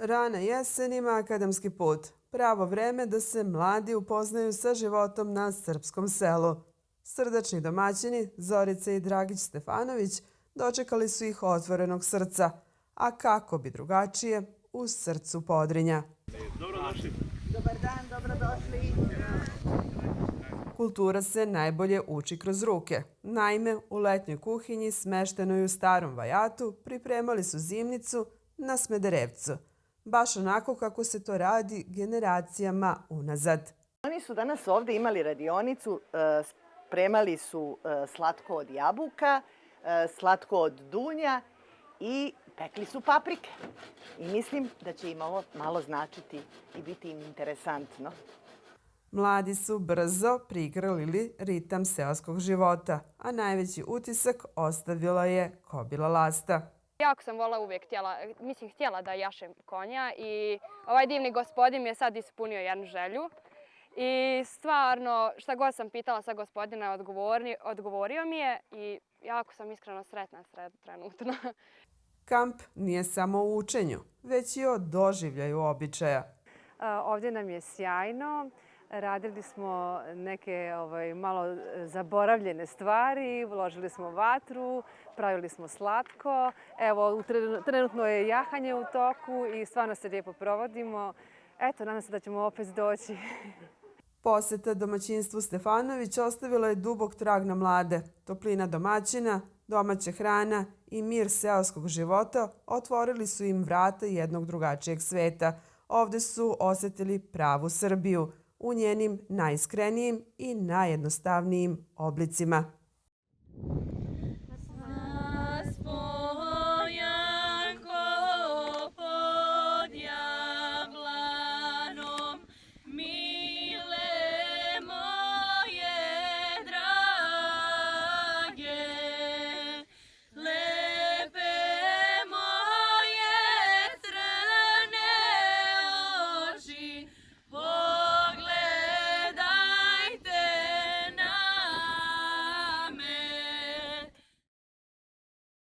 Rana jesen ima akademski put. Pravo vreme da se mladi upoznaju sa životom na srpskom selu. Srdačni domaćini Zorica i Dragić Stefanović dočekali su ih otvorenog srca. A kako bi drugačije u srcu Podrinja. Dobrodošli. Dobar dan, dobrodošli. Kultura se najbolje uči kroz ruke. Naime, u letnjoj kuhinji smeštenoj u starom vajatu pripremali su zimnicu na Smederevcu. Baš onako kako se to radi generacijama unazad. Oni su danas ovde imali radionicu, spremali su slatko od jabuka, slatko od dunja i pekli su paprike. I mislim da će im ovo malo značiti i biti im interesantno. Mladi su brzo prigrlili ritam seoskog života, a najveći utisak ostavila je kobila Lasta. Jako sam uvijek htjela da jašem konja i ovaj divni gospodin mi je sad ispunio jednu želju. I stvarno, šta god sam pitala sa gospodina, odgovorio mi je i jako sam iskreno sretna trenutno. Kamp nije samo u učenju, već i o doživljaju običaja. Ovdje nam je sjajno. Radili smo neke malo zaboravljene stvari, uložili smo vatru, pravili smo slatko. Evo, trenutno je jahanje u toku i stvarno se lijepo provodimo. Eto, nadam se da ćemo opet doći. Poseta domaćinstvu Stefanović ostavila je dubok trag na mlade. Toplina domaćina, domaća hrana i mir seoskog života otvorili su im vrata jednog drugačijeg sveta. Ovde su osetili pravu Srbiju u njenim najiskrenijim i najjednostavnijim oblicima.